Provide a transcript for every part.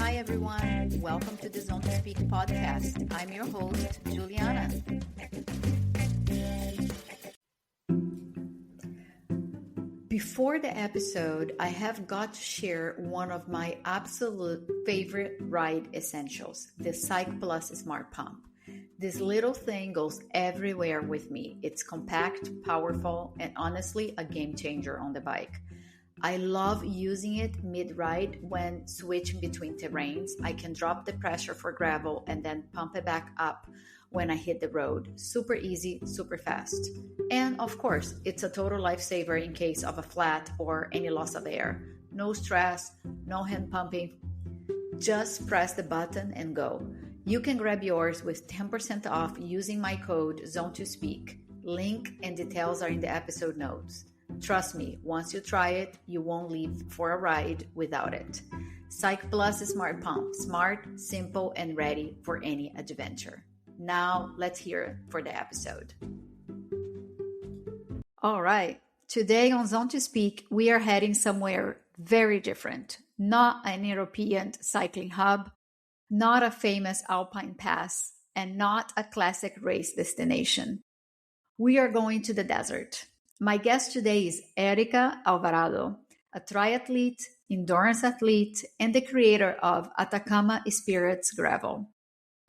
Hi, everyone. Welcome to the Zone to Speak podcast. I'm your host, Juliana. Before the episode, I have got to share one of my absolute favorite ride essentials, the Cyc Plus Smart Pump. This little thing goes everywhere with me. It's compact, powerful, and honestly a game changer on the bike. I love using it mid-ride when switching between terrains. I can drop the pressure for gravel and then pump it back up when I hit the road. Super easy, super fast. And of course, it's a total lifesaver in case of a flat or any loss of air. No stress, no hand pumping. Just press the button and go. You can grab yours with 10% off using my code ZONE2SPEAK. Link and details are in the episode notes. Trust me, once you try it, you won't leave for a ride without it. Cyc Plus Smart Pump. Smart, simple, and ready for any adventure. Now, let's hear it for the episode. All right. Today on Zone to Speak, we are heading somewhere very different. Not an European cycling hub, not a famous alpine pass, and not a classic race destination. We are going to the desert. My guest today is Erika Alvarado, a triathlete, endurance athlete, and the creator of Atacama Spirits Gravel,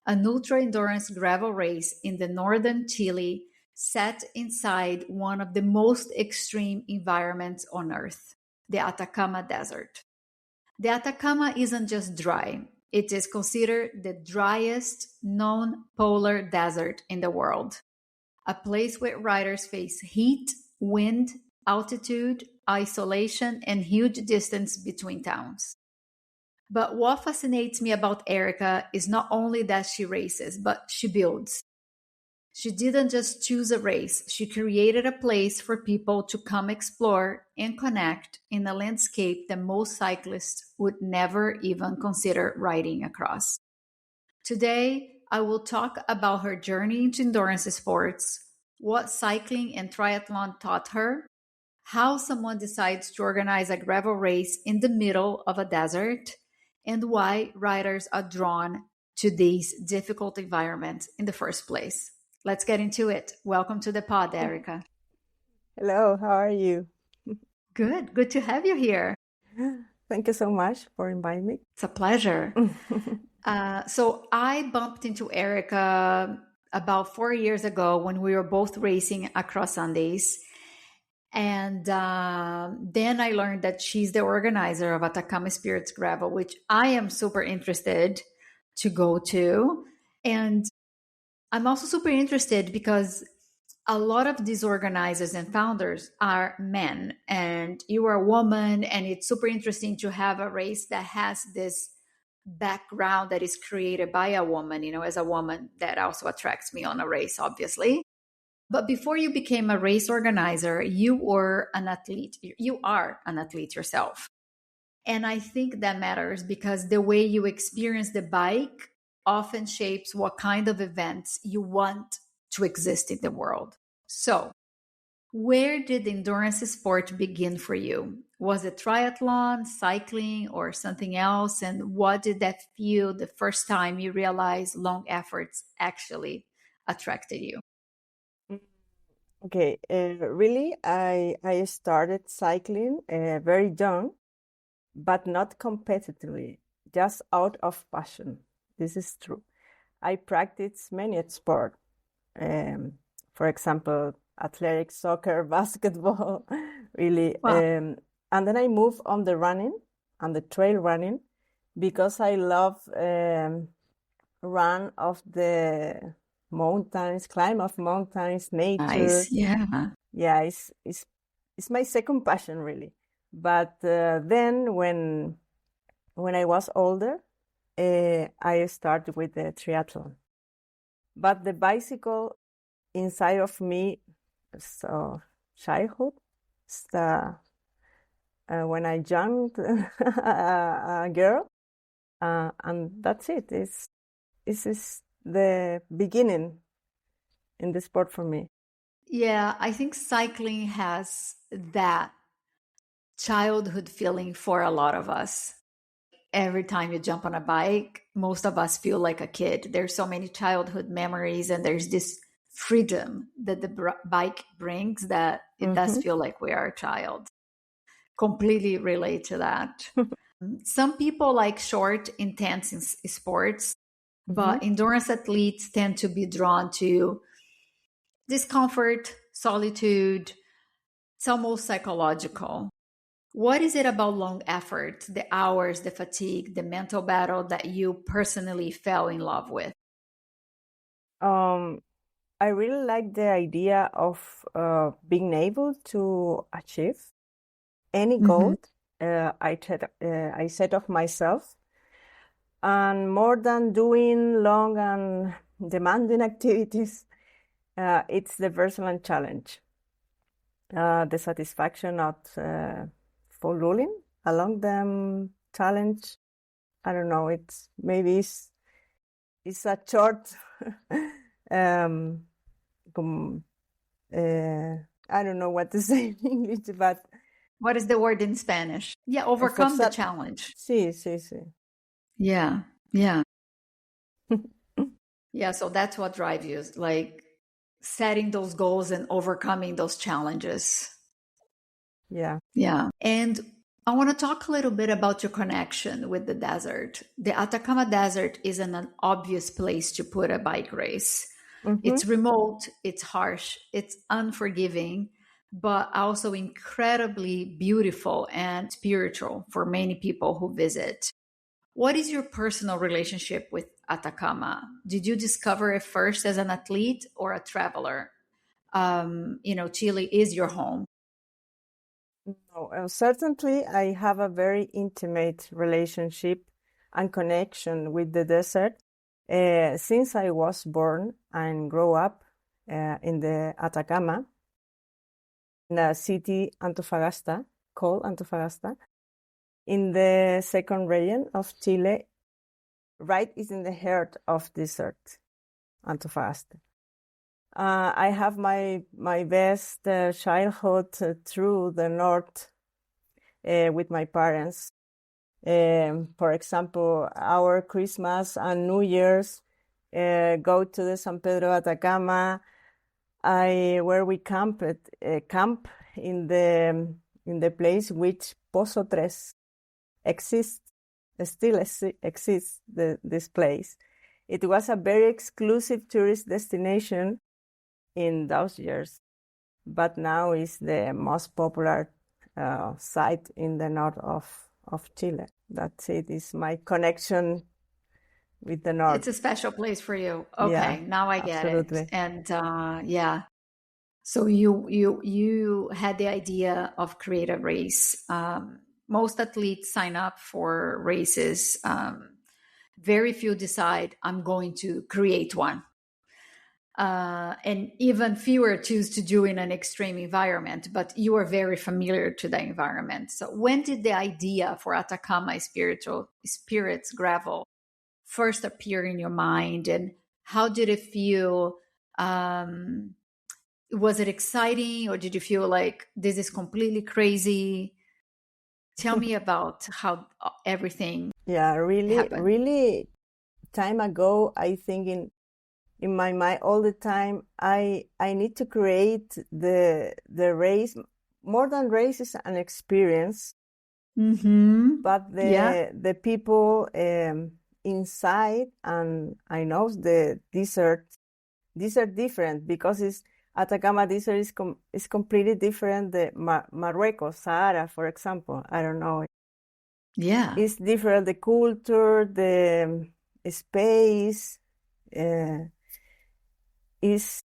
an ultra-endurance gravel race in the northern Chile set inside one of the most extreme environments on Earth, the Atacama Desert. The Atacama isn't just dry. It is considered the driest known polar desert in the world, a place where riders face heat, wind, altitude, isolation, and huge distance between towns. But what fascinates me about Erika is not only that she races, but she builds. She didn't just choose a race, she created a place for people to come explore and connect in a landscape that most cyclists would never even consider riding across. Today, I will talk about her journey into endurance sports, what cycling and triathlon taught her, how someone decides to organize a gravel race in the middle of a desert, and why riders are drawn to these difficult environments in the first place. Let's get into it. Welcome to the pod, Erika. Hello, how are you? Good to have you here. Thank you so much for inviting me. It's a pleasure. So I bumped into Erika about 4 years ago when we were both racing across Sundays. And then I learned that she's the organizer of Atacama Spirits Gravel, which I am super interested to go to. And I'm also super interested because a lot of these organizers and founders are men, and you are a woman, and it's super interesting to have a race that has this background that is created by a woman. You know, as a woman, that also attracts me on a race, obviously. But before you became a race organizer, you were an athlete. You are an athlete yourself. And I think that matters because the way you experience the bike often shapes what kind of events you want to exist in the world. So, where did endurance sport begin for you? Was it triathlon, cycling, or something else? And what did that feel the first time you realized long efforts actually attracted you? Okay, really, I started cycling very young, but not competitively, just out of passion. This is true. I practiced many sports. For example, athletics, soccer, basketball, really. Wow. And then I moved on the running, on the trail running, because I love run of the mountains, climb of mountains, nature. Nice, yeah. Yeah, it's my second passion really. But then when I was older, I started with the triathlon. But the bicycle inside of me, so childhood, when I jumped a girl, and that's it. This is the beginning in the sport for me. Yeah, I think cycling has that childhood feeling for a lot of us. every time you jump on a bike, most of us feel like a kid. There's so many childhood memories, and there's this freedom that the bike brings that it does Mm-hmm. feel like we are a child. Completely relate to that. Some people like short, intense sports, Mm-hmm. but endurance athletes tend to be drawn to discomfort, solitude. It's almost psychological. What is it about long effort, the hours, the fatigue, the mental battle that you personally fell in love with? Um, I really like the idea of being able to achieve any Mm-hmm. goal I set of myself, and more than doing long and demanding activities, it's the personal challenge, the satisfaction of fulfilling along the challenge. I don't know. It's a short um, com- I don't know what to say in English, but What is the word in Spanish? Yeah, overcome the forzar. challenge. Sí, sí, sí. Yeah, yeah, yeah. So that's what drives you, like setting those goals and overcoming those challenges. Yeah. Yeah. And I want to talk a little bit about your connection with the desert. The Atacama Desert isn't an obvious place to put a bike race. Mm-hmm. It's remote, it's harsh, it's unforgiving, but also incredibly beautiful and spiritual for many people who visit. What is your personal relationship with Atacama? Did you discover it first as an athlete or a traveler? Chile is your home. No, certainly I have a very intimate relationship and connection with the desert since I was born and grew up in the Atacama, in the city Antofagasta, called Antofagasta, in the second region of Chile. Right is in the heart of desert, Antofagasta. I have my best childhood through the north with my parents. For example, our Christmas and New Year's go to the San Pedro Atacama, where we camp in the place which Pozo Tres exists, exists this place. It was a very exclusive tourist destination in those years, but now is the most popular site in the north of Chile. That's it. Is my connection with the north. It's a special place for you. Yeah, Okay, now I get it. absolutely. And yeah, so you had the idea of create a race. Most athletes sign up for races. Very few decide I'm going to create one. And even fewer choose to do in an extreme environment, but you are very familiar to the environment. So when did the idea for Atacama Spirits Gravel first appear in your mind, and how did it feel? Was it exciting, or did you feel like this is completely crazy? Tell me about how everything Yeah, really, happened. really time ago, I think in my mind all the time, I need to create the race. More than race is an experience, Mm-hmm. but Yeah. the people inside, and I know the desert, these are different because it's Atacama desert is completely different. The Marruecos, Sahara, for example, I don't know. Yeah. It's different. The culture, the space uh, is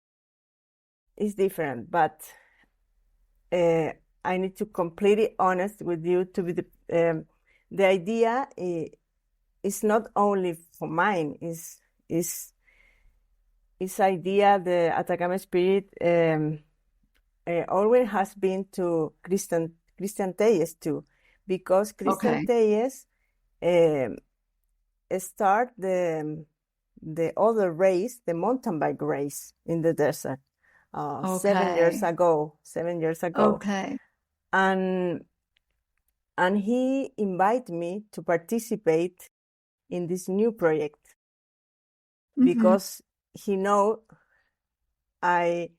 different. But I need to completely honest with you to be the idea is not only for mine. Is idea the Atacama Spirit always has been to Christian Teyes too, because Christian Okay. Teyes start the other race, the mountain bike race in the desert, 7 years Okay. ago, 7 years ago, Okay. and And he invited me to participate in this new project because he know I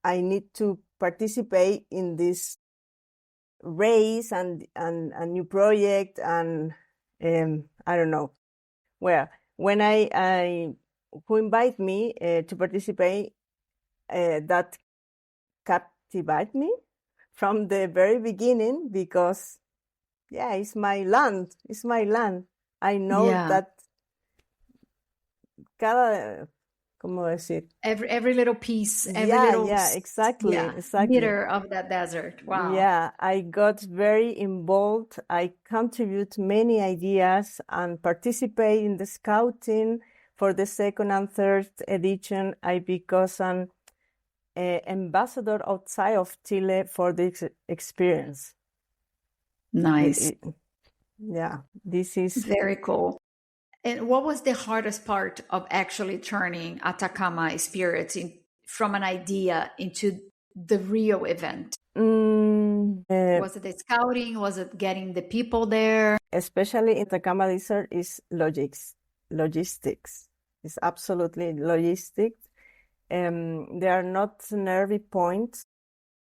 need to participate in this race and a new project, and I don't know. Well, when I who invite me to participate, that captivated me from the very beginning, because it's my land. It's my land. I know that ¿cómo decir? Every little piece, every little exactly. meter of that desert. Wow. Yeah, I got very involved. I contribute many ideas and participate in the scouting for the second and third edition. I became an ambassador outside of Chile for this experience. Nice. This is very cool. And what was the hardest part of actually turning Atacama Spirits from an idea into the real event? Was it the scouting? Was it getting the people there? Especially in Atacama Desert is logistics. It's absolutely logistics. There are not nervy points,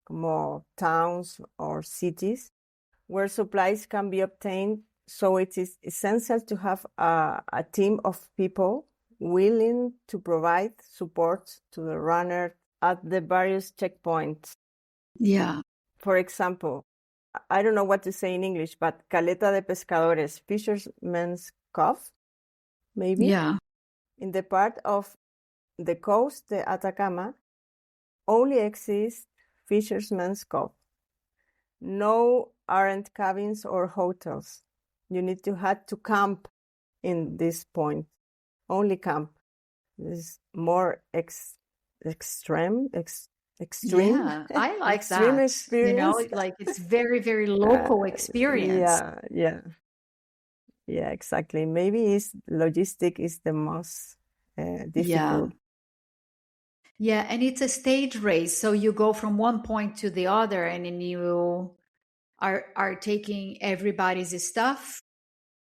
como towns or cities, where supplies can be obtained. So it is essential to have a team of people willing to provide support to the runner at the various checkpoints. Yeah. For example, I don't know what to say in English, but Caleta de Pescadores, Fisherman's Cove, maybe? Yeah. In the part of the coast, the Atacama, only exists Fisherman's Cove. No aren't cabins or hotels. You need to have to camp in this point. Only camp. This is more extreme. Yeah, I like extreme that. experience. Like it's very, very local experience. Yeah, exactly. Maybe logistic is the most difficult. Yeah, and it's a stage race, so you go from one point to the other, and then you are taking everybody's stuff,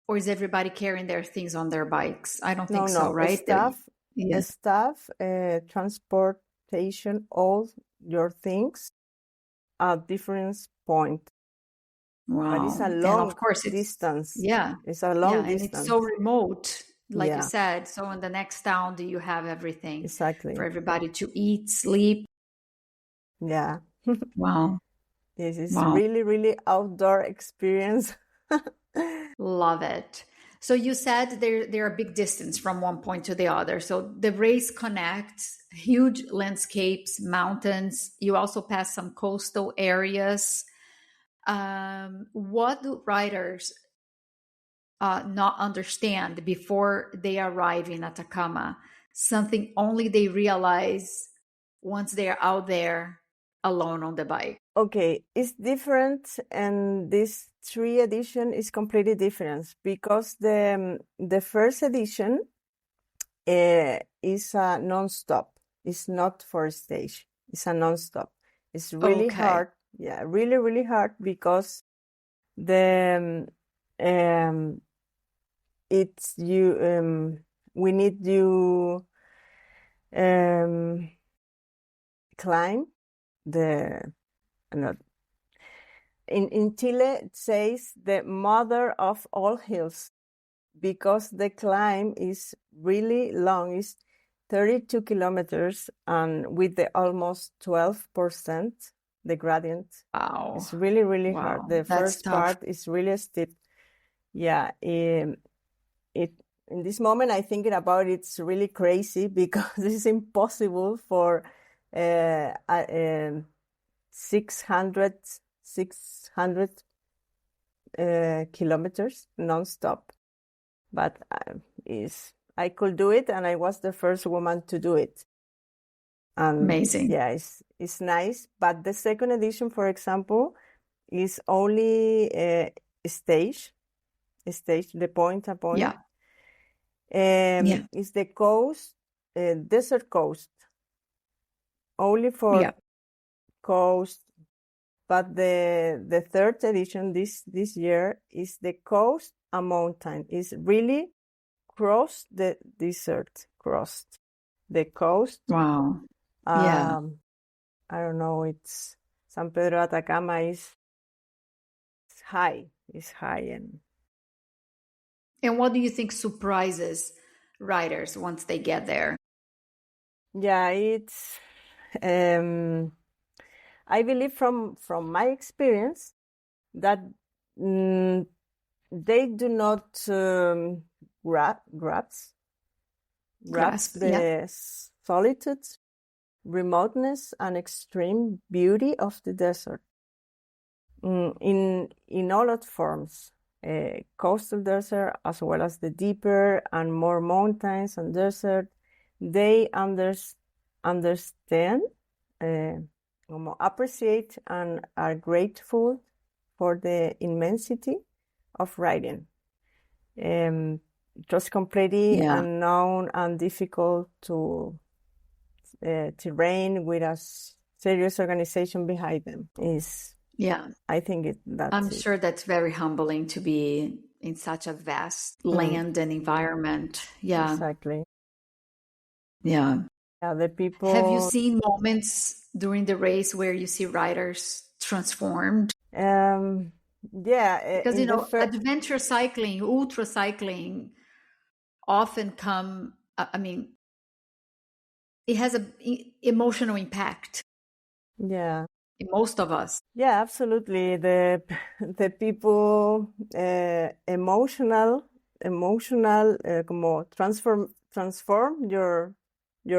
or is everybody carrying their things on their bikes? I don't think so, right? Staff, transportation, all your things at different point. Wow. But it's a long and of course distance. It's a long distance. And it's so remote, like you said. So in the next town, do you have everything exactly for everybody to eat, sleep? Yeah. Wow. This is really, really outdoor experience. Love it. So you said there are big distance from one point to the other. So the race connects huge landscapes, mountains. You also pass some coastal areas. What do riders not understand before they arrive in Atacama? Something only they realize once they are out there alone on the bike. Okay, it's different, and this 3 edition is completely different because the first edition is a non-stop. It's not for stage. It's a non-stop. It's really hard. Yeah, really, really hard because it's you. We need you climb the. In Chile, it says the mother of all hills because the climb is really long. It's 32 kilometers, and with the almost 12%, the gradient. Wow. It's really, really hard. The first part is really steep. Yeah. In this moment, I thinking about it's really crazy because it's impossible for 600 kilometers non-stop, but I could do it, and I was the first woman to do it. And amazing. Yeah, it's nice. But the second edition, for example, is only stage, the point. Yeah. It's the coast, desert coast, only for coast, but the third edition this year is the coast and mountain. It's really crossed the desert, crossed the coast. Wow. Yeah. I don't know, it's San Pedro Atacama is high. It's high. And what do you think surprises riders once they get there? Yeah, it's I believe from my experience that they do not grasp the solitude, remoteness, and extreme beauty of the desert in all its forms. Coastal desert as well as the deeper and more mountains and desert, they understand, appreciate, and are grateful for the immensity of riding. It was completely unknown and difficult to terrain with a serious organization behind them. I think I'm sure that's very humbling to be in such a vast land and environment. Yeah. Exactly. Yeah. Yeah, the people. Have you seen moments during the race where you see riders transformed? Yeah. Because, adventure cycling, ultra cycling often it has an emotional impact. Yeah. In most of us. Yeah, absolutely. The people emotional como transform your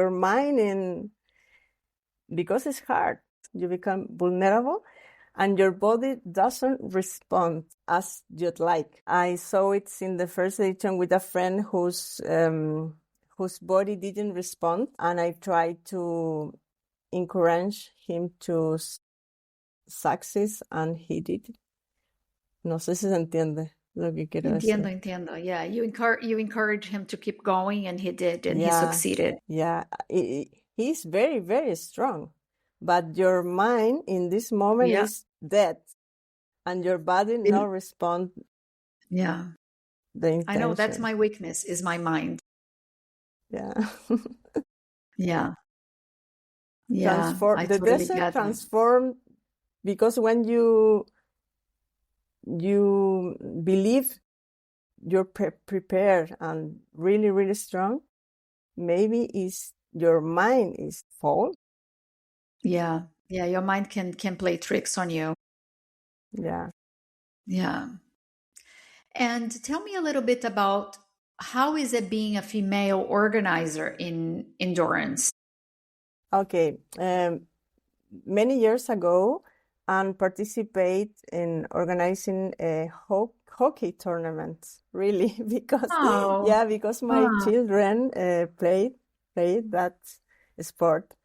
mind because it's hard. You become vulnerable and your body doesn't respond as you'd like. I saw it in the first edition with a friend whose body didn't respond, and I tried to encourage him to success, and he did. No sé si se entiende lo que quiero decir. Entiendo. Yeah, you encourage him to keep going, and he did, and he succeeded. Yeah, he's very, very strong, but your mind in this moment is dead, and your body not respond. Yeah, the intention. I know that's my weakness, is my mind. Yeah. Yeah. The desert transformed because when you believe you're prepared and really, really strong, maybe your mind is full. Yeah. Your mind can play tricks on you. Yeah. And tell me a little bit about how is it being a female organizer in endurance? Okay. Many years ago, and participate in organizing a hockey tournaments, really, because my children played that sport,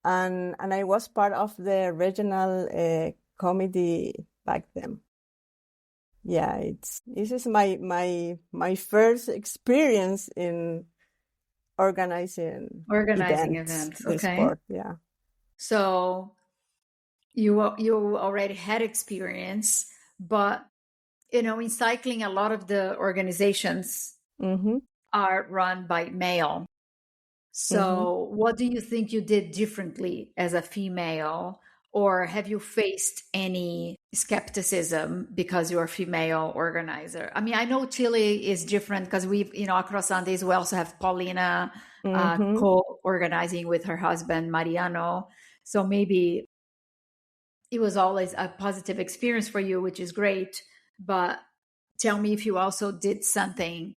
and I was part of the regional committee back then. Yeah, this is my first experience in organizing events. Okay. Sport, yeah. So you already had experience, but in cycling, a lot of the organizations are run by male. So what do you think you did differently as a female, or have you faced any skepticism because you're a female organizer? I mean, I know Chile is different because we've, across Andes, we also have Paulina co-organizing with her husband, Mariano. So maybe it was always a positive experience for you, which is great. But tell me if you also did something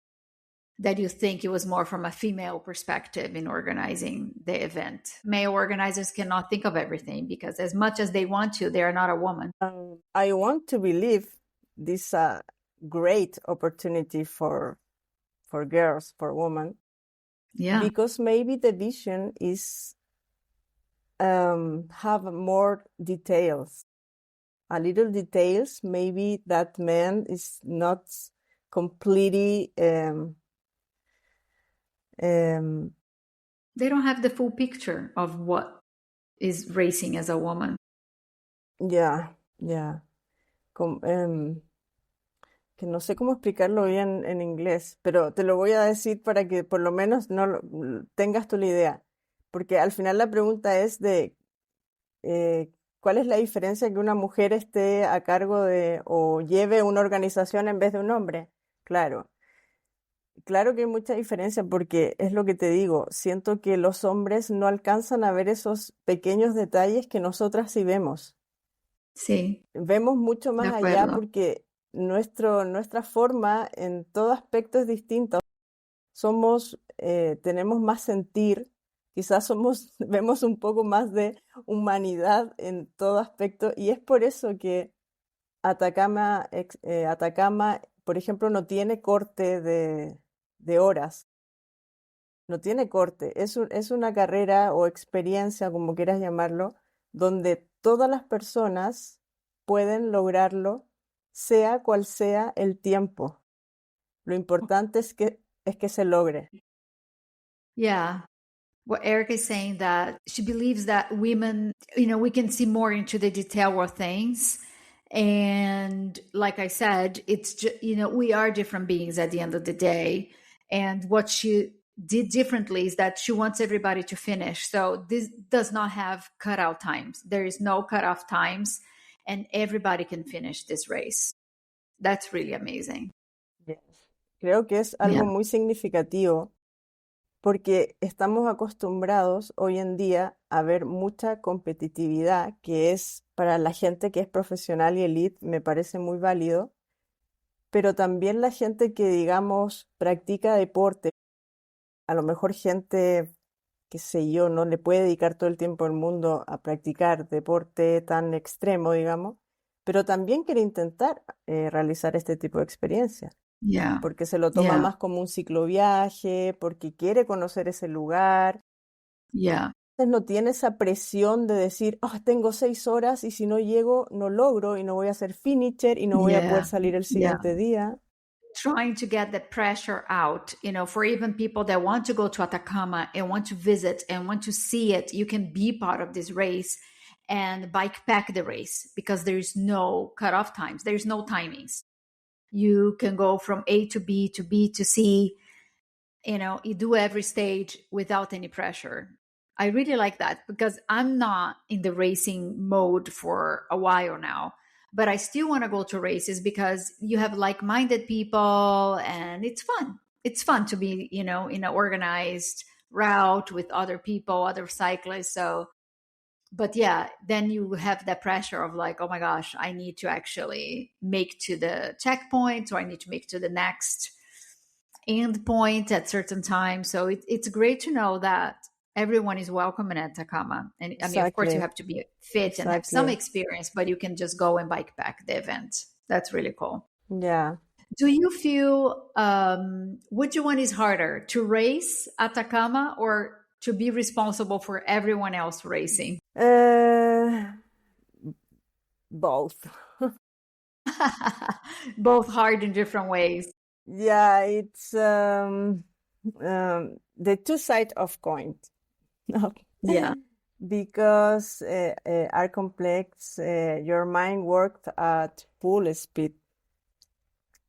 that you think it was more from a female perspective in organizing the event. Male organizers cannot think of everything because as much as they want to, they are not a woman. I want to believe this great opportunity for girls, for women. Yeah. Because maybe the vision is have more details, a little details, maybe that man is not completely they don't have the full picture of what is racing as a woman. Yeah. Ya. Com- em, que no sé cómo explicarlo bien en inglés, pero te lo voy a decir para que por lo menos no tengas tú la idea. Porque al final la pregunta es de ¿cuál es la diferencia que una mujer esté a cargo de o lleve una organización en vez de un hombre? Claro, claro que hay mucha diferencia porque es lo que te digo, siento que los hombres no alcanzan a ver esos pequeños detalles que nosotras sí vemos. Sí, Vemos mucho de más allá acuerdo. porque nuestra forma en todo aspecto es distinta. Tenemos más sentir, quizás vemos un poco más de humanidad en todo aspecto y es por eso que Atacama, por ejemplo, no tiene corte de horas, no tiene corte, es una carrera o experiencia, como quieras llamarlo, donde todas las personas pueden lograrlo, sea cual sea el tiempo. Lo importante es que se logre. Yeah. What Erica is saying that she believes that women, we can see more into the detail of things. And like I said, it's just, we are different beings at the end of the day. And what she did differently is that she wants everybody to finish. So this does not have cutout times. There is no cutoff times, and everybody can finish this race. That's really amazing. Yes. Creo que es Yeah. algo muy significativo porque estamos acostumbrados hoy en día a ver mucha competitividad, que es para la gente que es profesional y elite, me parece muy válido, pero también la gente que, digamos, practica deporte, a lo mejor gente, qué sé yo, no le puede dedicar todo el tiempo del mundo a practicar deporte tan extremo, digamos, pero también quiere intentar realizar este tipo de experiencias Yeah. porque se lo toma Yeah. más como un cicloviaje, porque quiere conocer ese lugar. Yeah. Entonces no tiene esa presión de decir, "Ah, tengo 6 horas y si no llego, no logro y no voy a hacer finisher y no voy a poder Yeah. salir el Yeah. siguiente día." Trying to get the pressure out, for even people that want to go to Atacama and want to visit and want to see it, you can be part of this race and bike pack the race because there's no cutoff times, there's no timings. You can go from A to B to B to C, you do every stage without any pressure. I really like that because I'm not in the racing mode for a while now, but I still want to go to races because you have like-minded people and it's fun. It's fun to be, in an organized route with other people, other cyclists. So, but yeah, then you have that pressure of like, oh my gosh, I need to actually make to the checkpoint or I need to make to the next end point at certain times. So it's great to know that everyone is welcome in Atacama. And I mean, of course, you Exactly, have to be fit and have some exactly. experience, but you can just go and bike pack the event. That's really cool. Yeah. Do you feel which one is harder, to race Atacama or to be responsible for everyone else racing? Uh, both. Both hard in different ways. Yeah, it's the two sides of coin. Yeah. Because are complex, your mind worked at full speed.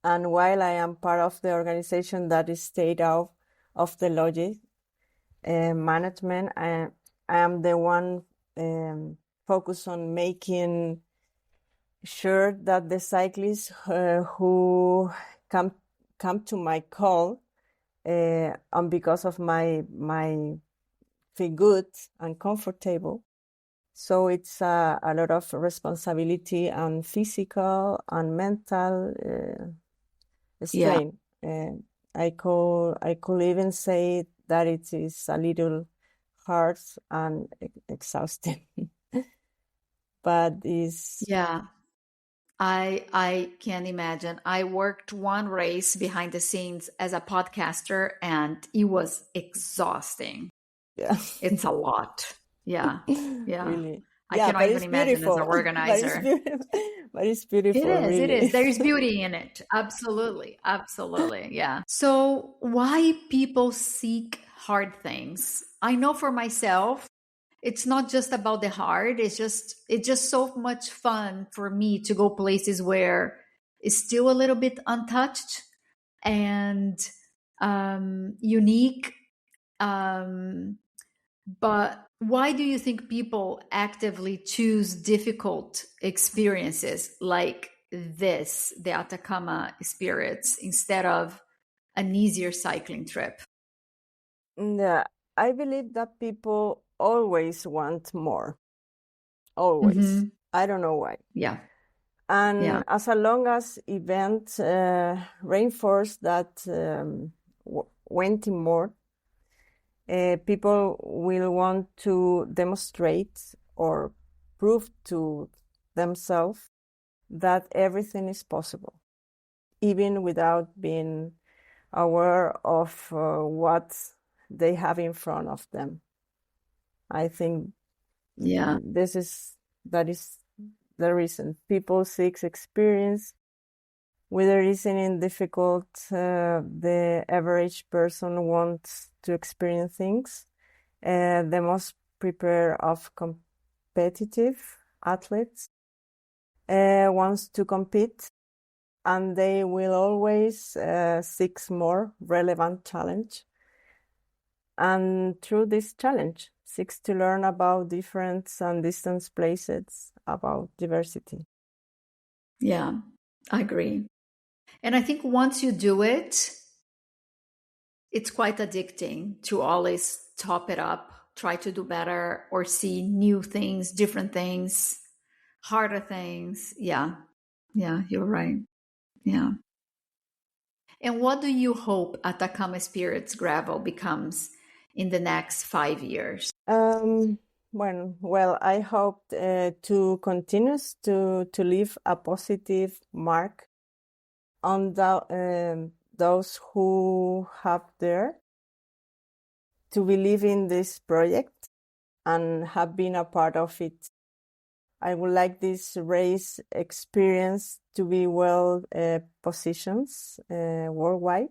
And while I am part of the organization that is state of the logic management, I am the one focused on making sure that the cyclists who come to my call and because of my feel good and comfortable. So it's a lot of responsibility and physical and mental Yeah. strain. I could even say that it is a little hard and exhausting, but it's Yeah. I can imagine. I worked one race behind the scenes as a podcaster and it was exhausting. yeah, It's a lot. Yeah. Yeah. really, I yeah, cannot but even it's imagine as an beautiful, but it's organizer. beautiful, but it's It beautiful, is. It is. really. There is beauty in it. Absolutely. Absolutely. Yeah. So, why people seek hard things? I know for myself, it's not just about the hard. It's just so much fun for me to go places where it's still a little bit untouched and unique. But why do you think people actively choose difficult experiences like this, the Atacama Spirits, instead of an easier cycling trip? Yeah, I believe that people always want more. Always. Mm-hmm. I don't know why. Yeah. And Yeah. as long as events reinforce that wanting more, people will want to demonstrate or prove to themselves that everything is possible, even without being aware of what they have in front of them. I think Yeah. that is the reason people seek experience. Whether isn't difficult, the average person wants to experience things. The most prepared of competitive athletes wants to compete, and they will always seek more relevant challenge. And through this challenge, seeks to learn about different and distant places, about diversity. Yeah, I agree. And I think once you do it, it's quite addicting to always top it up, try to do better, or see new things, different things, harder things. Yeah. Yeah, you're right. Yeah. And what do you hope Atacama Spirits Gravel becomes in the next 5 years? Well, I hope to continue to leave a positive mark on those who have there to believe in this project and have been a part of it. I would like this race experience to be well positioned worldwide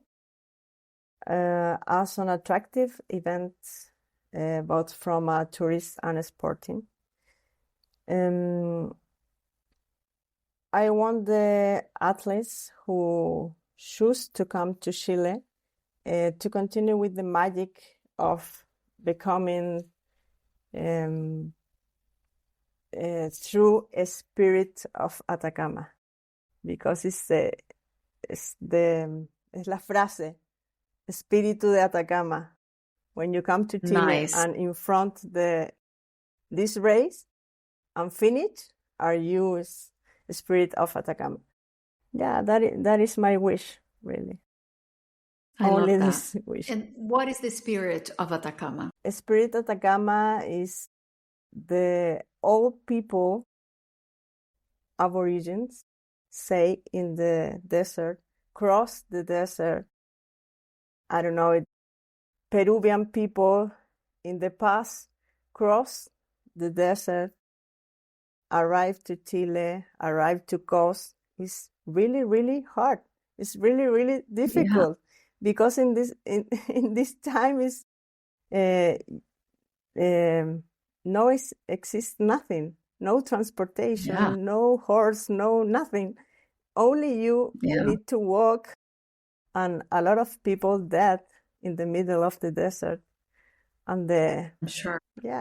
as an attractive event, both from a tourist and a sporting. I want the athletes who choose to come to Chile to continue with the magic of becoming through a spirit of Atacama, because es la frase, espíritu de Atacama. When you come to Chile Nice. and in front this race and finish, are you spirit of Atacama? Yeah, that is my wish, really. I Only love that. this wish. And what is the spirit of Atacama? Spirit Atacama is the old people, aborigines, say in the desert, cross the desert. I don't know, Peruvian people in the past cross the desert, arrive to Chile, arrive to coast. It's really, really hard. It's really, really difficult because in this time is no exists nothing, no transportation, no horse, no nothing. Only you need to walk, and a lot of people dead in the middle of the desert. And the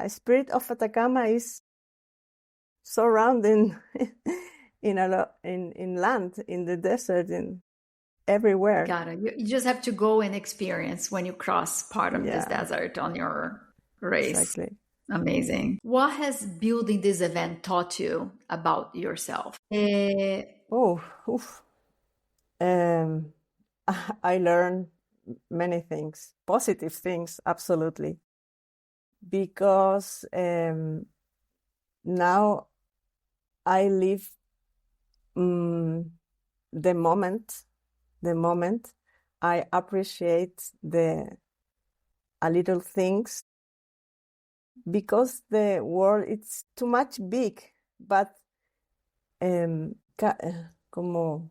spirit of Atacama is surrounding in land, in the desert, in everywhere. Got it. You just have to go and experience when you cross part of this desert on your race. Exactly. Amazing. What has building this event taught you about yourself? I learned many things, positive things, absolutely. Because now I live the moment. I appreciate a little things, because the world it's too much big, but como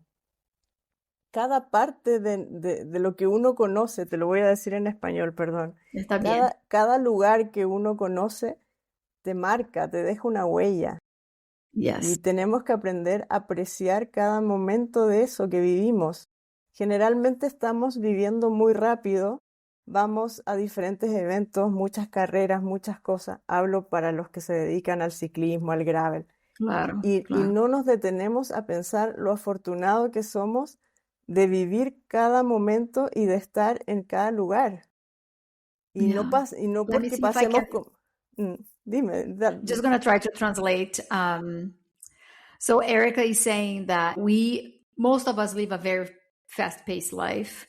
cada parte de lo que uno conoce, te lo voy a decir en español, perdón. Está bien. Cada lugar que uno conoce te marca, te deja una huella. Yes. Y tenemos que aprender a apreciar cada momento de eso que vivimos. Generalmente estamos viviendo muy rápido, vamos a diferentes eventos, muchas carreras, muchas cosas. Hablo para los que se dedican al ciclismo, al gravel. Claro, Y claro. no nos detenemos a pensar lo afortunado que somos de vivir cada momento y de estar en cada lugar. Y Yeah. no Let me porque see if I pasemos can. Dime. Just going to try to translate. So Erica is saying that most of us live a very fast-paced life,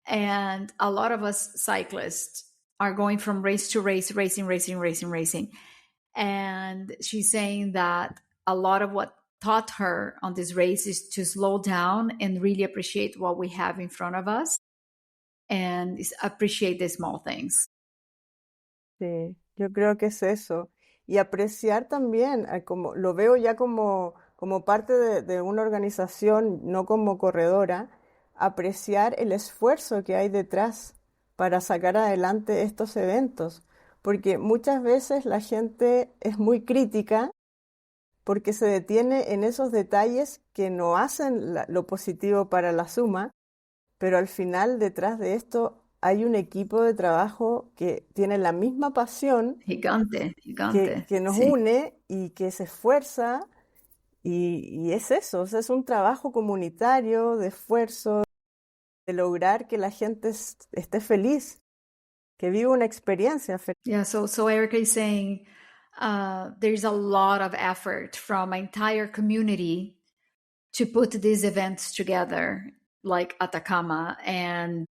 and a lot of us cyclists are going from race to race, racing. And she's saying that a lot of what taught her on this race is to slow down and really appreciate what we have in front of us and appreciate the small things. Sí, yo creo que es eso. Y apreciar también, como lo veo ya como parte de una organización, no como corredora, apreciar el esfuerzo que hay detrás para sacar adelante estos eventos. Porque muchas veces la gente es muy crítica porque se detiene en esos detalles que no hacen lo positivo para la suma, pero al final detrás de esto hay un equipo de trabajo que tiene la misma pasión Gigante, gigante. que nos Sí. une y que se esfuerza y es eso, o sea, es un trabajo comunitario de esfuerzo, de lograr que la gente esté feliz, que viva una experiencia feliz. Yeah, so Erica is saying there's a lot of effort from my entire community to put these events together, like Atacama, and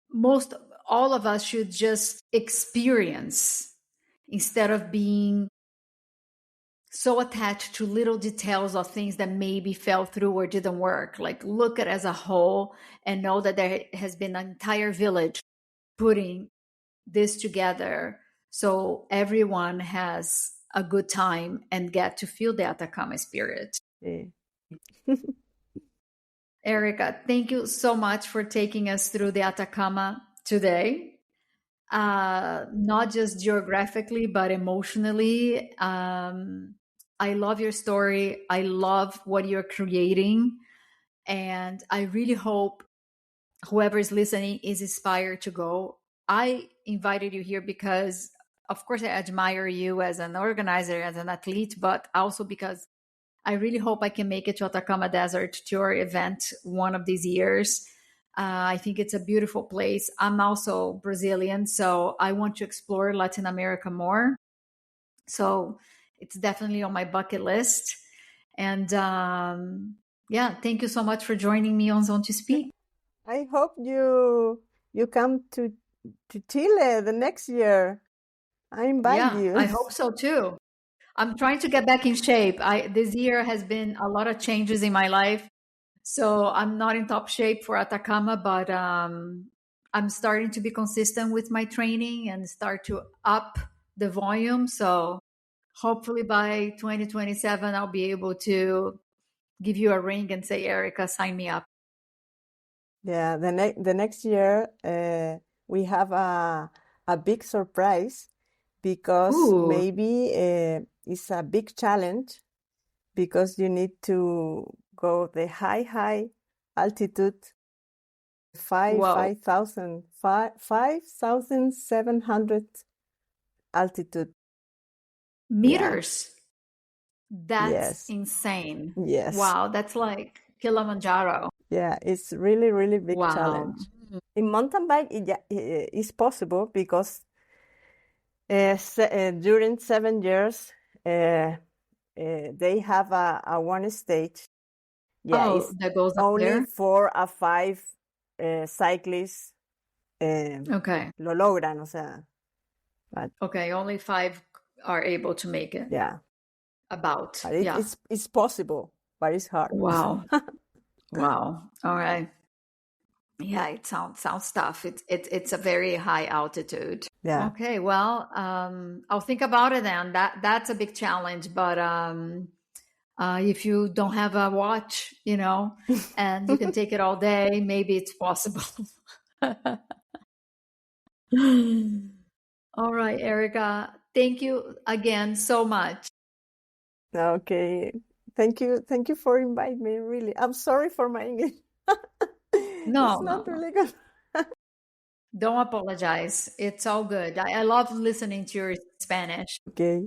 all of us should just experience instead of being so attached to little details of things that maybe fell through or didn't work. Like look at it as a whole and know that there has been an entire village putting this together so everyone has a good time and get to feel the Atacama spirit. Sí. Erika, thank you so much for taking us through the Atacama today. Not just geographically, but emotionally. I love your story. I love what you're creating. And I really hope whoever is listening is inspired to go. I invited you here because, of course, I admire you as an organizer, as an athlete, but also because I really hope I can make it to Atacama Desert Tour event one of these years. I think it's a beautiful place. I'm also Brazilian, so I want to explore Latin America more. So it's definitely on my bucket list. And yeah, thank you so much for joining me on Zone to Speak. I hope you come to Chile the next year. I invite you. I hope so too. I'm trying to get back in shape. This year has been a lot of changes in my life. So I'm not in top shape for Atacama, but I'm starting to be consistent with my training and start to up the volume. So hopefully by 2027, I'll be able to give you a ring and say, Erika, sign me up. Yeah, the next year we have a big surprise because maybe it's a big challenge because you need to go the high altitude, 5,700 altitude meters. Yeah. That's yes. insane. Yes. Wow, that's like Kilimanjaro. Yeah, it's really, really big challenge. In mountain bike, it's possible because during 7 years, they have a one stage. Yeah, it's that goes up only there? 4 or 5 cyclists okay. lo logran, o sea. But, okay, only 5 are able to make it. Yeah. But it's possible, but it's hard. Wow. Wow. All right. Yeah, it sounds tough. It's a very high altitude. Yeah. Okay. Well, I'll think about it then. That's a big challenge, but if you don't have a watch, and you can take it all day, maybe it's possible. All right, Erika. Thank you again so much. Okay. Thank you. Thank you for inviting me, really. I'm sorry for my English. No, It's no, not no. really good. Don't apologize. It's all good. I love listening to your Spanish. Okay.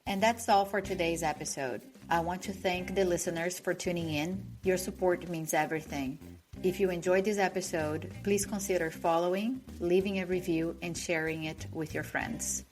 And that's all for today's episode. I want to thank the listeners for tuning in. Your support means everything. If you enjoyed this episode, please consider following, leaving a review, and sharing it with your friends.